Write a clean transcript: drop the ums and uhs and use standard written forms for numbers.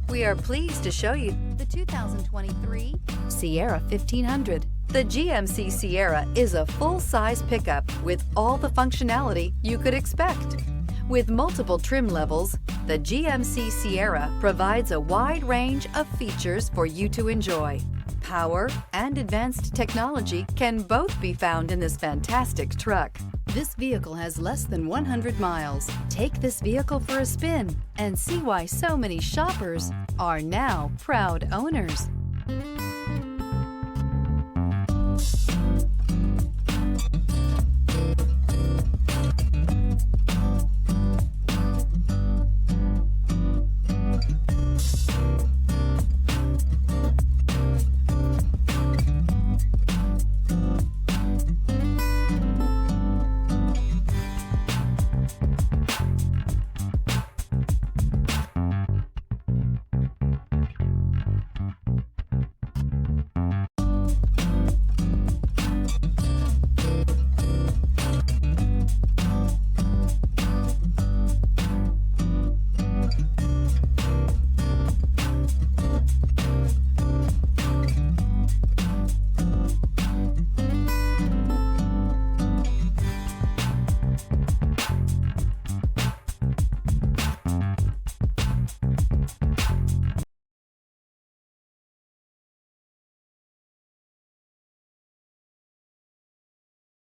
We are pleased to show you the 2023 Sierra 1500. The GMC Sierra is a full-size pickup with all the functionality you could expect. With multiple trim levels, the GMC Sierra provides a wide range of features for you to enjoy. Power and advanced technology can both be found in this fantastic truck. This vehicle has less than 100 miles. Take this vehicle for a spin and see why so many shoppers are now proud owners.